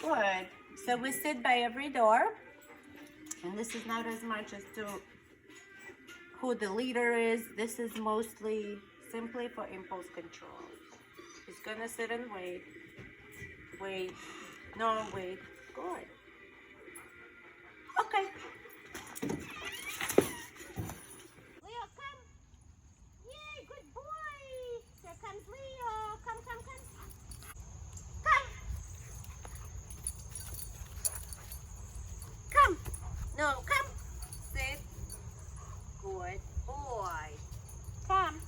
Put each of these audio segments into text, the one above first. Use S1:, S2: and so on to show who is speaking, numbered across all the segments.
S1: Good. So we sit by every door. And this is not as much as to who the leader is. This is mostly simply for impulse control. He's gonna sit and wait. Wait. No, wait. Good. Okay. Leo, come. Yay, good boy. Here comes Leo. Come, come, come. Come. Come. No, come. Sit. Good boy. Come.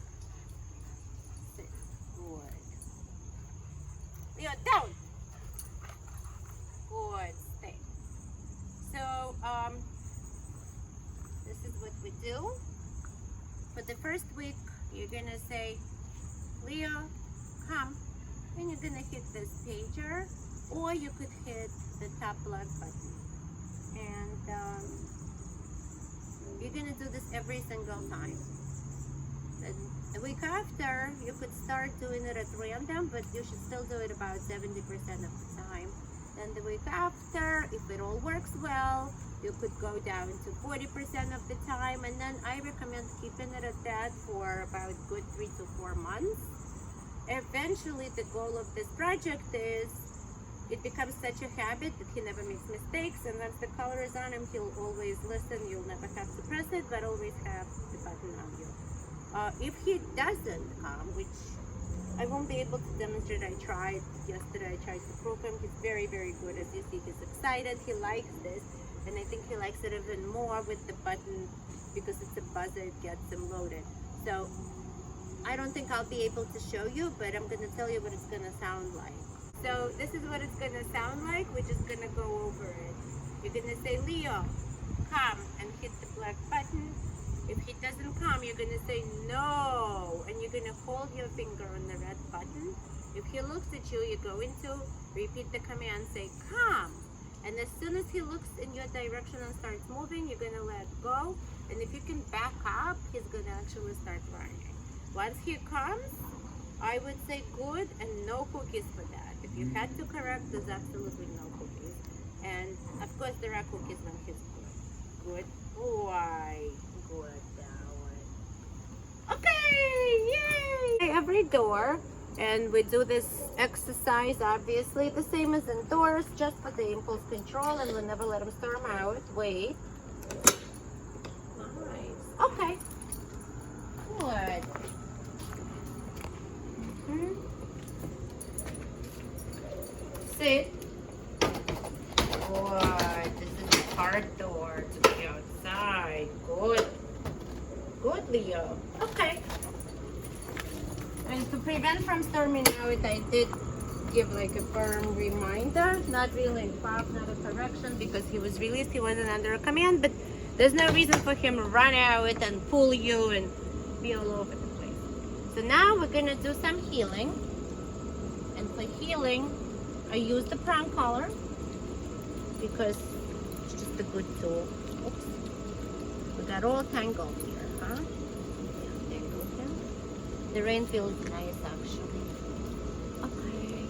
S1: Sit. Good. Leo, down. Good. Stay. So, this is what we do. For the first week, you're gonna say, Leo, come. And you're gonna hit this pager, or you could hit the top black button. And you're gonna do this every single time. Then the week after, you could start doing it at random, but you should still do it about 70% of the time. Then the week after, if it all works well, you could go down to 40% of the time, and then I recommend keeping it at that for about good 3 to 4 months. Eventually, the goal of this project is it becomes such a habit that he never makes mistakes, and once the color is on him, he'll always listen. You'll never have to press it, but always have the button on you. If he doesn't come, which I won't be able to demonstrate, I tried yesterday, I tried to prove him. He's very, very good. As you see, he's excited, he likes this, and I think he likes it even more with the button because it's a buzzer, it gets him loaded. So I don't think I'll be able to show you, but I'm going to tell you what it's going to sound like. So this is what it's going to sound like. We're just going to go over it. You're going to say, Leo, come, and hit the black button. If he doesn't come, you're going to say no, and you're going to hold your finger on the red button. If he looks at you, you're going to repeat the command, say come. And as soon as he looks in your direction and starts moving, you're going to let go. And if you can back up, he's going to actually start running. Once he comes, I would say good and no cookies for that. If you had to correct, there's absolutely no cookies. And of course, there are cookies when he's good. Good boy. Good boy. Okay, yay! Every door, and we do this exercise, obviously, the same as indoors, just for the impulse control, and we'll never let him storm out. Wait. Nice. Okay. Good. Sit. Good. This is a hard door to be outside. Good. Good, Leo. Okay. And to prevent from storming out, I did give like a firm reminder. Not really a pop, not a correction, because he was released. He wasn't under a command, but there's no reason for him to run out and pull you and be all over the place. So now we're going to do some healing. And for healing, I use the prong collar because it's just a good tool. Oops. We got all tangled here, huh? Yeah, tangled here. The rain feels nice, actually. Okay.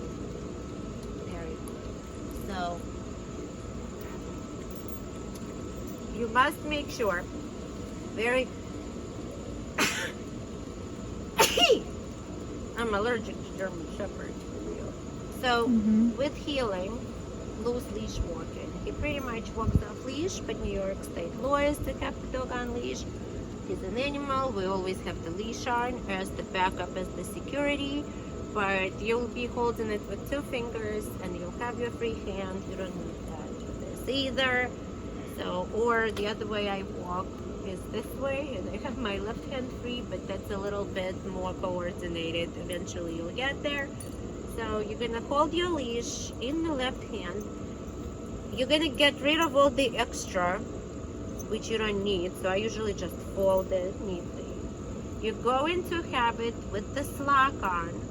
S1: Very good. So, you must make sure, very... I'm allergic to German Shepherds. So, with healing, loose leash walking. He pretty much walks off leash, but New York State law is to have the dog on leash. He's an animal. We always have the leash on as the backup, as the security. But you'll be holding it with 2 fingers, and you'll have your free hand. You don't need that to this either. So, or the other way I walk is this way, and I have my left hand free, but that's a little bit more coordinated. Eventually, you'll get there. So you're gonna hold your leash in the left hand. You're gonna get rid of all the extra, which you don't need. So I usually just fold it neatly. You're going to have it with the slack on,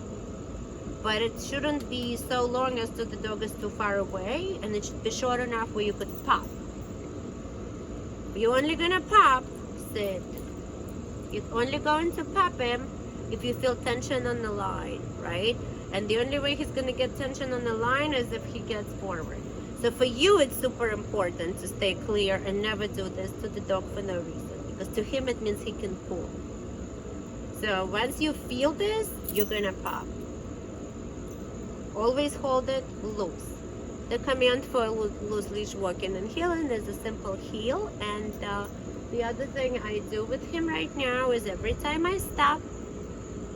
S1: but it shouldn't be so long as to the dog is too far away, and it should be short enough where you could pop. You're only gonna pop, sit. You're only going to pop him if you feel tension on the line, right? And the only way he's gonna get tension on the line is if he gets forward. So for you, it's super important to stay clear and never do this to the dog for no reason. Because to him, it means he can pull. So once you feel this, you're gonna pop. Always hold it loose. The command for loose leash walking and heeling is a simple heel. And the other thing I do with him right now is every time I stop,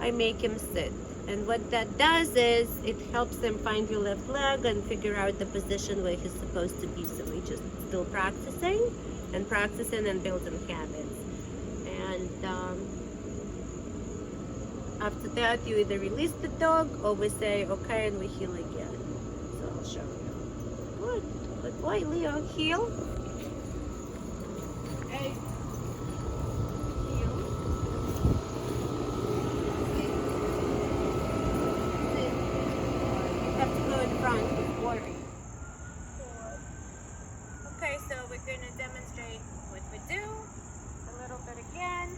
S1: I make him sit. And what that does is it helps him find your left leg and figure out the position where he's supposed to be. So we're just still practicing and building habits. And after that, you either release the dog or we say, okay, and we heel again. So I'll show you. Good. Good boy, Leo. Heel. Hey. Okay, so we're going to demonstrate what we do a little bit again.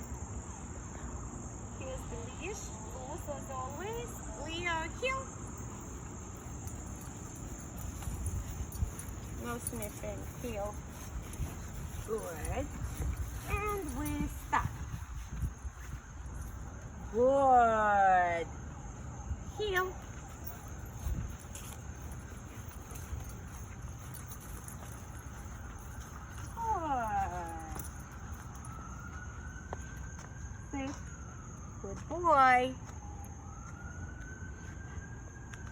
S1: Here's the leash, loose as always. Leo, heel. No sniffing, heel. Good. And we stop. Good. Heel. Good boy.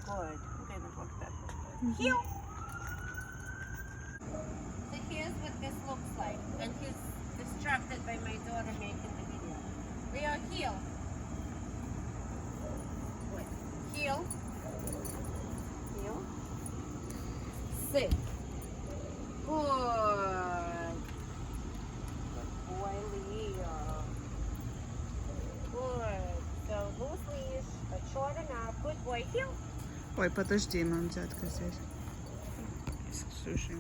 S1: Good. I'm going to work that one. Heel. So here's what this looks like. And he's distracted by my daughter making the video. Leo, heel. Good. Heel. Heel. Sit. Good. Good boy, Leo. Good. So loose leash, but short enough. Good boy. Heel.
S2: Ой, подожди, мам, взятка здесь. С Ксюшей.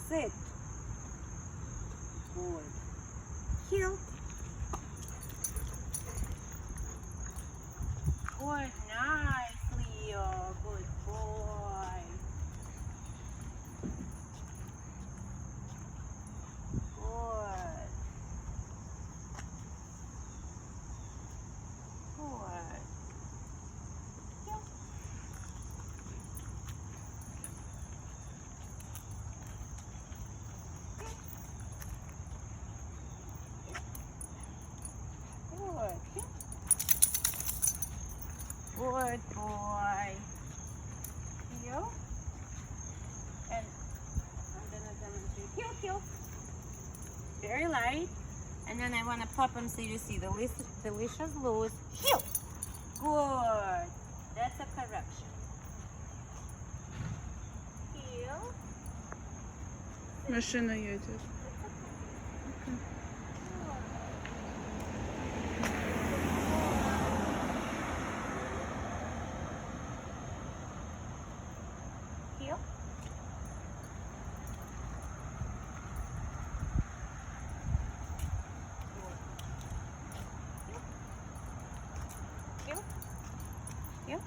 S1: Sit. Good. Heel. Good. Nice, Leo. Good boy. Good. Good. Heel. Good. Heel. Good boy. Heel. And I'm gonna demonstrate heel, heel. Very light. And then I want to pop them so you see the leash is loose. Heel. Good. That's a correction. Heel.
S2: Машина едет.
S1: Heel. Heel. Heel.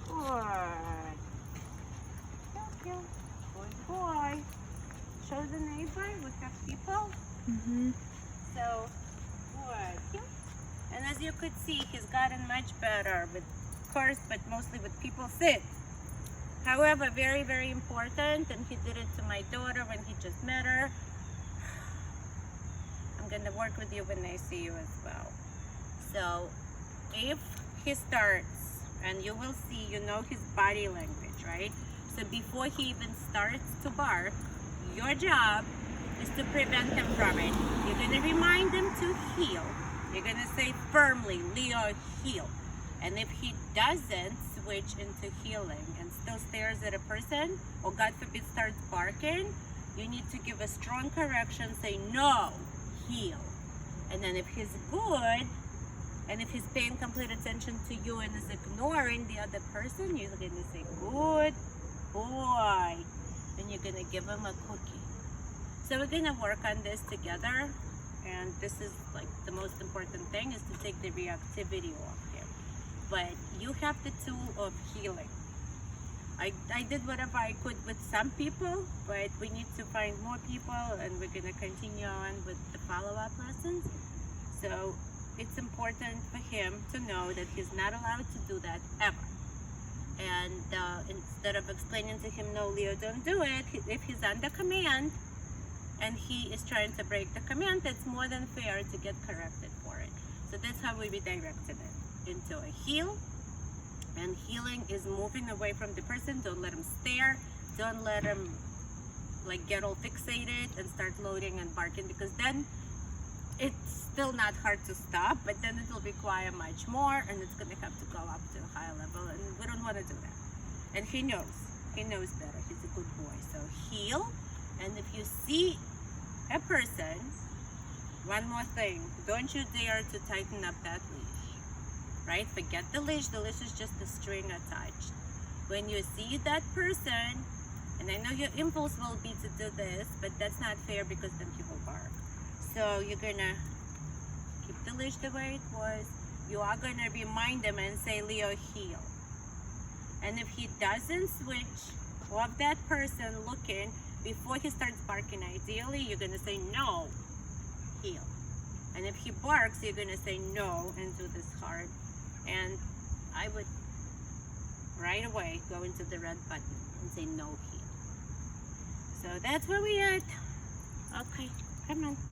S1: Good. Heel. Good boy. Show the neighbor we have people. So, good. Heel. And as you could see, he's gotten much better with course, but mostly with people. Sit. However, very, very important, and he did it to my daughter when he just met her. I'm gonna work with you when I see you as well. So, if he starts, and you will see, you know his body language, right? So before he even starts to bark, your job is to prevent him from it. You're gonna remind him to heel. You're gonna say firmly, Leo, heel. And if he doesn't switch into heeling and still stares at a person, or God forbid starts barking, you need to give a strong correction, say no, heel. And then if he's good, and if he's paying complete attention to you and is ignoring the other person, you're gonna say, good boy. And you're gonna give him a cookie. So we're gonna work on this together. and this is like the most important thing, is to take the reactivity off him. But you have the tool of healing. I did whatever I could with some people, but we need to find more people, and we're going to continue on with the follow-up lessons. So it's important for him to know that he's not allowed to do that ever. And instead of explaining to him, no, Leo, don't do it, if he's under command and he is trying to break the command, that's more than fair to get corrected for it. So that's how we redirected it into a heal. And healing is moving away from the person. Don't let him stare. Don't let him like get all fixated and start loading and barking, because then it's still not hard to stop, but then it will require much more, and it's going to have to go up to a higher level, and we don't want to do that. And he knows better. He's a good boy. So heal. And if you see a person, one more thing, don't you dare to tighten up that leash. Right? Forget the leash. The leash is just a string attached. When you see that person, and I know your impulse will be to do this, but that's not fair, because then he will bark. So you're gonna keep the leash the way it was. You are gonna remind him and say, Leo, heal. And if he doesn't switch off that person looking before he starts barking, ideally, you're gonna say, no, heal. And if he barks, you're gonna say no and do this hard. And I would right away go into the red button and say no, heal. So that's where we at. Okay, come on.